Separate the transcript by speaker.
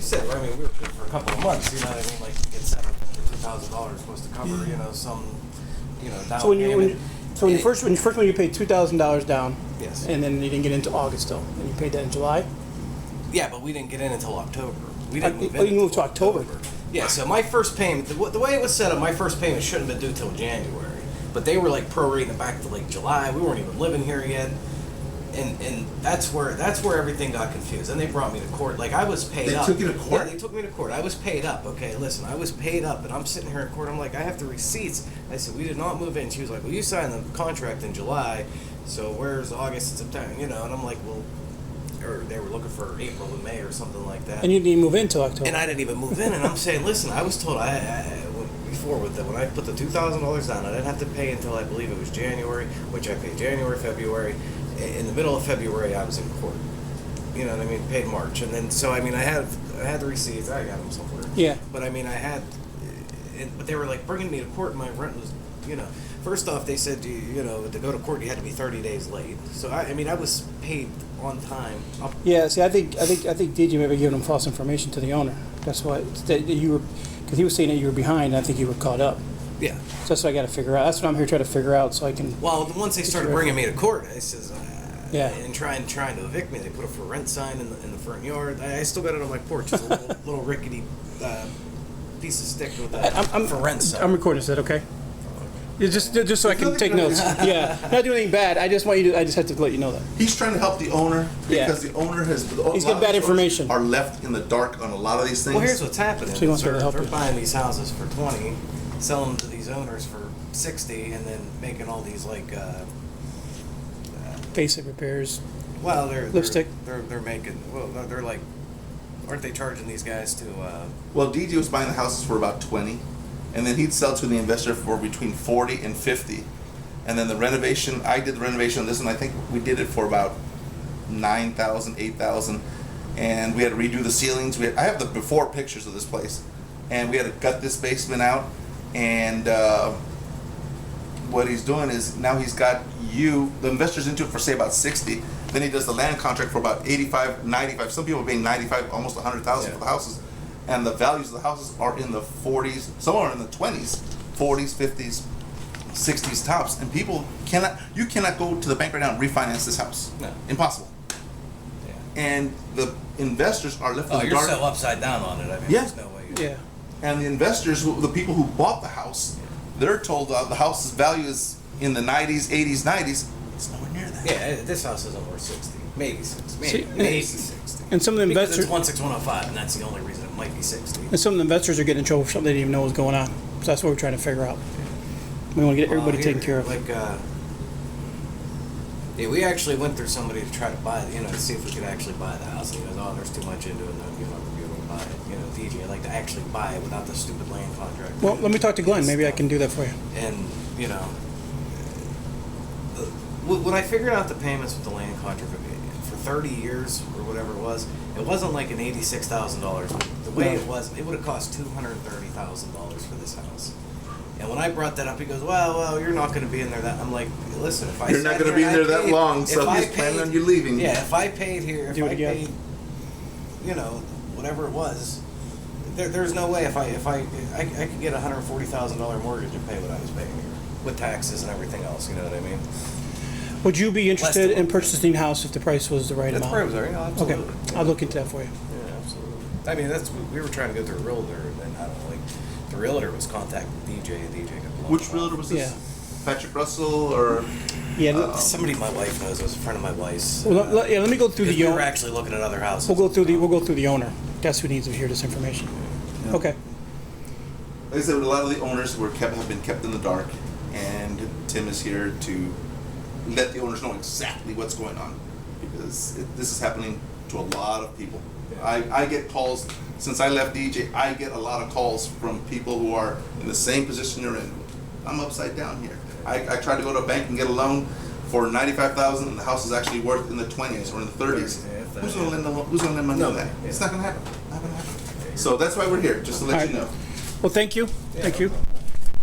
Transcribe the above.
Speaker 1: you said, I mean, we were paying for a couple of months, you know what I mean? Like, get set up for $2,000 supposed to cover, you know, some, you know, down
Speaker 2: So when
Speaker 1: payment.
Speaker 2: you first when you paid $2,000 down,
Speaker 1: Yes.
Speaker 2: and then you didn't get into August still, and you paid that in July.
Speaker 1: Yeah, but we didn't get in until October. We didn't move in.
Speaker 2: Oh, you moved to
Speaker 1: until
Speaker 2: October.
Speaker 1: Yeah, so my first payment, the way it was set up, my first payment shouldn't have been due till January. But they were like prorating it back to like July. We weren't even living here yet. And that's where everything got confused. And they brought me to court. Like, I was paid up.
Speaker 3: They took you to court?
Speaker 1: Yeah, they took me to court. I was paid up. Okay, listen, I was paid up, and I'm sitting here in court. I'm like, I have the receipts. I said, we did not move in. She was like, well, you signed the contract in July, so where's August and September? You know, and I'm like, well, or they were looking for April and May or something like that.
Speaker 2: And you didn't move in till October.
Speaker 1: And I didn't even move in. And I'm saying, listen, I was told before when I put the $2,000 down, I didn't have to pay until I believe it was January, which I paid January, February. In the middle of February, I was in court. You know what I mean? Paid March, and then so I mean, I had the receipts. I got them somewhere.
Speaker 2: Yeah.
Speaker 1: But I mean, but they were like bringing me to court. And my rent was, you know, first off, they said you know to go to court you had to be 30 days late. So I mean, I was paid on time.
Speaker 2: Yeah. See, I think DJ may be giving them false information to the owner. That's why that you were, because he was saying that you were behind. And I think you were caught up.
Speaker 1: Yeah.
Speaker 2: So that's what I got to figure out. That's what I'm here trying to figure out, so I can.
Speaker 1: Well, once they started bringing me to court, I says,
Speaker 2: yeah,
Speaker 1: and trying to evict me, they put a for rent sign in the front yard. I still got it on my porch, just a little rickety piece of stick with a for rent sign.
Speaker 2: I'm recording. Is that okay? Just so I can take notes. Yeah, not doing anything bad. I just want you to. I just have to let you know that
Speaker 3: He's trying to help the owner because the owner has.
Speaker 2: He's getting bad information.
Speaker 3: Are left in the dark on a lot of these things.
Speaker 1: Well, here's what's happening.
Speaker 2: So he wants to help
Speaker 1: they're
Speaker 2: you.
Speaker 1: buying these houses for 20, selling them to these owners for 60, and then making all these like.
Speaker 2: Basic repairs.
Speaker 1: Well, they're
Speaker 2: Lipstick.
Speaker 1: They're making. Well, they're like. Aren't they charging these guys to?
Speaker 3: Well, DJ was buying the houses for about 20, and then he'd sell to the investor for between 40 and 50, and then the renovation. I did the renovation on this, and I think we did it for about 9,000, 8,000, and we had to redo the ceilings. I have the before pictures of this place, and we had to gut this basement out, and what he's doing is now he's got the investors into it for say about 60. Then he does the land contract for about 85, 95. Some people are paying 95, almost 100,000 for the houses, and the values of the houses are in the 40s. Some are in the 20s, 40s, 50s, 60s tops. And people you cannot go to the bank right now and refinance this house.
Speaker 1: No.
Speaker 3: Impossible.
Speaker 1: Yeah.
Speaker 3: And the investors are left in the
Speaker 1: you're
Speaker 3: dark.
Speaker 1: so upside down on it. I mean,
Speaker 3: Yeah.
Speaker 1: there's no way.
Speaker 2: Yeah.
Speaker 3: And the investors, the people who bought the house, they're told the house's value is in the 90s, 80s, 90s. It's nowhere near that.
Speaker 1: Yeah, this house isn't worth 60, maybe 60,
Speaker 2: See,
Speaker 1: maybe 60.
Speaker 2: And some of the
Speaker 1: Because
Speaker 2: investors,
Speaker 1: it's 16105, and that's the only reason it might be 60.
Speaker 2: and some of the investors are getting in trouble for something they didn't even know was going on. So that's what we're trying to figure out. We want to get everybody
Speaker 1: Here,
Speaker 2: taken care of.
Speaker 1: Like, yeah, we actually went through somebody to try to buy, to see if we could actually buy the house. And he goes, oh, there's too much into it, and you're not going to be able to buy it. DJ, I'd like to actually buy it without the stupid land contract.
Speaker 2: Well, let me talk to Glenn. Maybe I can do that for you.
Speaker 1: And, when I figured out the payments with the land contract for 30 years or whatever it wasn't like an $86,000. The way it was, it would have cost $230,000 for this house. And when I brought that up, he goes, well, you're not going to be in there that. I'm like, listen, if I
Speaker 3: You're not going to be in there that long, so he's planning on you leaving.
Speaker 1: Yeah, if I paid here, if
Speaker 2: Do it
Speaker 1: I
Speaker 2: again.
Speaker 1: paid, whatever it was, there's no way if I could get a $140,000 mortgage and pay what I was paying here with taxes and everything else. You know what I mean?
Speaker 2: Would you be interested in purchasing a house if the price was the right amount?
Speaker 1: That's where it was, right? Absolutely.
Speaker 2: Okay, I'll look into that for you.
Speaker 1: Yeah, absolutely. I mean, we were trying to go through a realtor, and then I don't know, the realtor was contacting DJ, and DJ got blown
Speaker 3: Which
Speaker 1: off.
Speaker 3: realtor was this?
Speaker 2: Yeah.
Speaker 3: Patrick Russell or?
Speaker 2: Yeah.
Speaker 1: Somebody my wife knows. It was a friend of my wife's.
Speaker 2: Well, let me go through the
Speaker 1: we were
Speaker 2: owner.
Speaker 1: actually looking at other houses.
Speaker 2: We'll go through the owner. That's who needs to hear this information.
Speaker 3: Yeah.
Speaker 2: Okay.
Speaker 3: Like I said, a lot of the owners have been kept in the dark, and Tim is here to let the owners know exactly what's going on, because this is happening to a lot of people.
Speaker 1: Yeah.
Speaker 3: I get calls, since I left DJ, I get a lot of calls from people who are in the same position you're in. I'm upside down here. I tried to go to a bank and get a loan for $95,000, and the house is actually worth in the 20s or in the 30s.
Speaker 1: Yeah,
Speaker 3: Who's going to lend money on that?
Speaker 1: Yeah.
Speaker 3: It's not going to happen. Not going to happen. So that's why we're here, just to let you know.
Speaker 2: Well, thank you. Thank you.